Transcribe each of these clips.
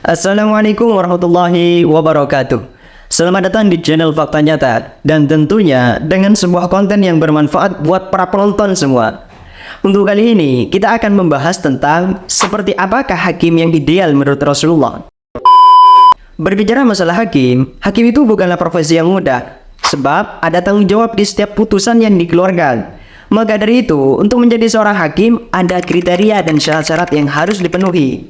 Assalamualaikum warahmatullahi wabarakatuh. Selamat datang di channel Fakta Nyata, dan tentunya dengan sebuah konten yang bermanfaat buat para penonton semua. Untuk kali ini kita akan membahas tentang seperti apakah hakim yang ideal menurut Rasulullah. Berbicara masalah hakim itu bukanlah profesi yang mudah, sebab ada tanggung jawab di setiap putusan yang dikeluarkan. Maka dari itu, untuk menjadi seorang hakim, ada kriteria dan syarat-syarat yang harus dipenuhi.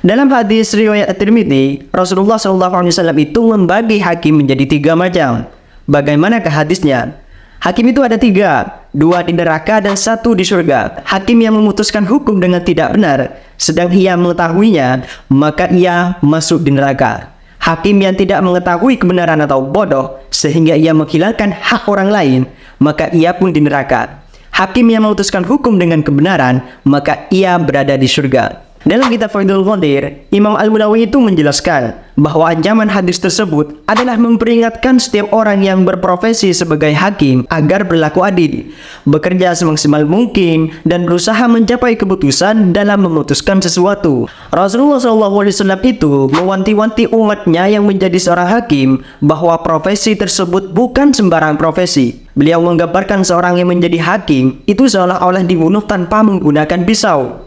Dalam hadis riwayat At-Tirmidzi, Rasulullah SAW itu membagi hakim menjadi 3 macam. Bagaimanakah hadisnya? Hakim itu ada 3, 2 di neraka dan 1 di surga. Hakim yang memutuskan hukum dengan tidak benar, sedang ia mengetahuinya, maka ia masuk di neraka. Hakim yang tidak mengetahui kebenaran atau bodoh, sehingga ia menghilangkan hak orang lain, maka ia pun di neraka. Hakim yang memutuskan hukum dengan kebenaran, maka ia berada di surga. Dalam kitab Faidul Qadir, Imam Al-Munawi itu menjelaskan bahwa ancaman hadis tersebut adalah memperingatkan setiap orang yang berprofesi sebagai hakim agar berlaku adil, bekerja semaksimal mungkin, dan berusaha mencapai keputusan dalam memutuskan sesuatu. Rasulullah SAW itu mewanti-wanti umatnya yang menjadi seorang hakim bahwa profesi tersebut bukan sembarang profesi. Beliau menggambarkan seorang yang menjadi hakim itu seolah-olah dibunuh tanpa menggunakan pisau.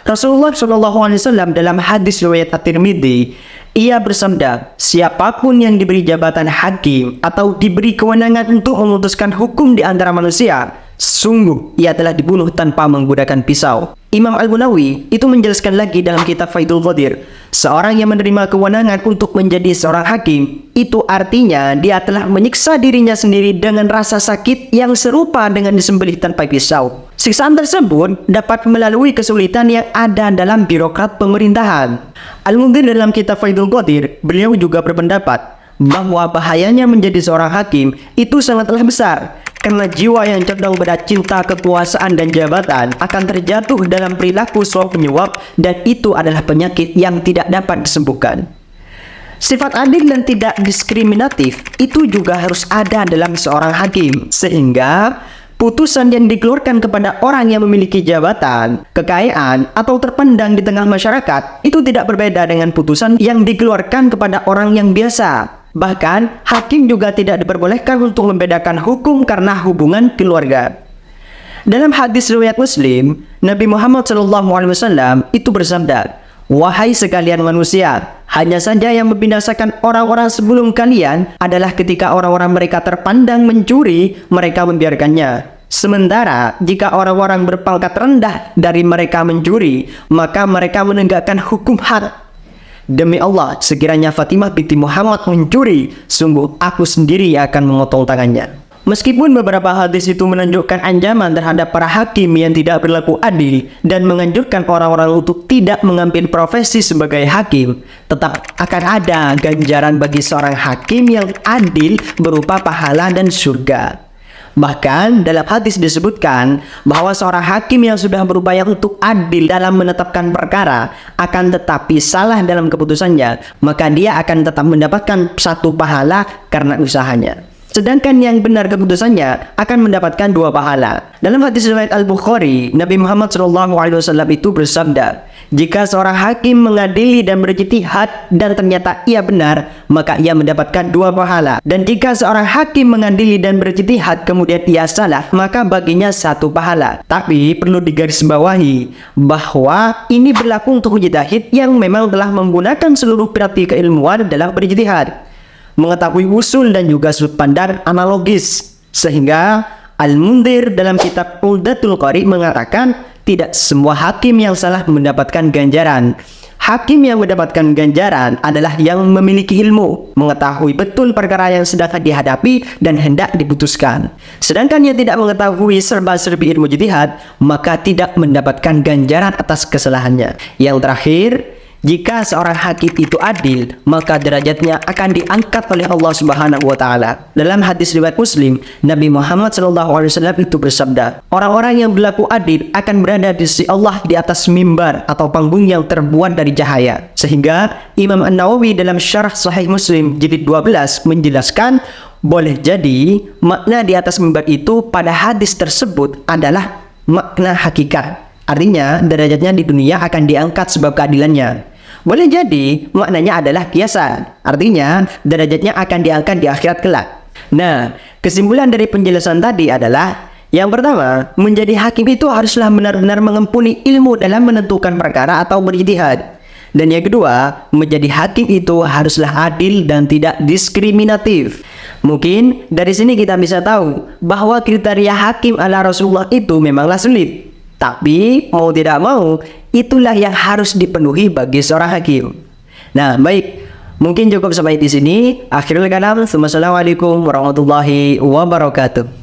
Rasulullah SAW dalam hadis riwayat At-Tirmidzi, ia bersabda, siapapun yang diberi jabatan hakim atau diberi kewenangan untuk memutuskan hukum di antara manusia, sungguh ia telah dibunuh tanpa menggunakan pisau. Imam Al-Munawi itu menjelaskan lagi dalam kitab Faidul Qadir, seorang yang menerima kewenangan untuk menjadi seorang hakim, itu artinya dia telah menyiksa dirinya sendiri dengan rasa sakit yang serupa dengan disembelih tanpa pisau. Siksaan tersebut dapat melalui kesulitan yang ada dalam birokrat pemerintahan. Al-Mundhir dalam kitab Faidul Qadir, beliau juga berpendapat bahwa bahayanya menjadi seorang hakim itu sangatlah besar, karena jiwa yang condong pada cinta kekuasaan dan jabatan akan terjatuh dalam perilaku suap menyuap, dan itu adalah penyakit yang tidak dapat disembuhkan. Sifat adil dan tidak diskriminatif itu juga harus ada dalam seorang hakim, sehingga putusan yang dikeluarkan kepada orang yang memiliki jabatan, kekayaan, atau terpandang di tengah masyarakat itu tidak berbeda dengan putusan yang dikeluarkan kepada orang yang biasa. Bahkan, hakim juga tidak diperbolehkan untuk membedakan hukum karena hubungan keluarga. Dalam hadis riwayat Muslim, Nabi Muhammad SAW itu bersabda, "Wahai sekalian manusia, hanya saja yang membinasakan orang-orang sebelum kalian adalah ketika orang-orang mereka terpandang mencuri, mereka membiarkannya. Sementara jika orang-orang berpangkat rendah dari mereka mencuri, maka mereka menegakkan hukum had. Demi Allah, sekiranya Fatimah binti Muhammad mencuri, sungguh aku sendiri akan memotong tangannya." Meskipun beberapa hadis itu menunjukkan ancaman terhadap para hakim yang tidak berlaku adil dan menganjurkan orang-orang untuk tidak mengambil profesi sebagai hakim, tetap akan ada ganjaran bagi seorang hakim yang adil berupa pahala dan surga. Bahkan dalam hadis disebutkan bahwa seorang hakim yang sudah berupaya untuk adil dalam menetapkan perkara, akan tetapi salah dalam keputusannya, maka dia akan tetap mendapatkan satu pahala karena usahanya. Sedangkan yang benar keputusannya akan mendapatkan 2 pahala. Dalam hadis riwayat Al-Bukhari, Nabi Muhammad SAW itu bersabda, jika seorang hakim mengadili dan berijtihad dan ternyata ia benar, maka ia mendapatkan 2 pahala. Dan jika seorang hakim mengadili dan berijtihad kemudian ia salah, maka baginya 1 pahala. Tapi perlu digarisbawahi bahwa ini berlaku untuk mujtahid yang memang telah menggunakan seluruh piranti keilmuan dalam berijtihad, mengetahui usul dan juga sudut pandang analogis, sehingga Al-Mundhir dalam kitab Umdatul Qari mengatakan tidak semua hakim yang salah mendapatkan ganjaran. Hakim yang mendapatkan ganjaran adalah yang memiliki ilmu, mengetahui betul perkara yang sedang dihadapi dan hendak diputuskan. Sedangkan yang tidak mengetahui serba-serbi ilmu ijtihad, maka tidak mendapatkan ganjaran atas kesalahannya. Yang terakhir, jika seorang hakim itu adil, maka derajatnya akan diangkat oleh Allah Subhanahu wa Ta'ala. Dalam hadis riwayat Muslim, Nabi Muhammad SAW itu bersabda, orang-orang yang berlaku adil akan berada di sisi Allah di atas mimbar atau panggung yang terbuat dari cahaya. Sehingga Imam An-Nawawi dalam Syarah Sahih Muslim jilid 12 menjelaskan, boleh jadi makna di atas mimbar itu pada hadis tersebut adalah makna hakikat. Artinya derajatnya di dunia akan diangkat sebab keadilannya. Boleh jadi maknanya adalah kiasan, artinya derajatnya akan diangkat di akhirat kelak. Nah, kesimpulan dari penjelasan tadi adalah yang pertama, menjadi hakim itu haruslah benar-benar mengampuni ilmu dalam menentukan perkara atau berijtihad. Dan yang kedua, menjadi hakim itu haruslah adil dan tidak diskriminatif. Mungkin dari sini kita bisa tahu bahwa kriteria hakim ala Rasulullah itu memanglah sulit. Tapi mau tidak mau, itulah yang harus dipenuhi bagi seorang hakim. Nah, baik. Mungkin cukup sampai di sini. Akhirul kalam. Wassalamualaikum warahmatullahi wabarakatuh.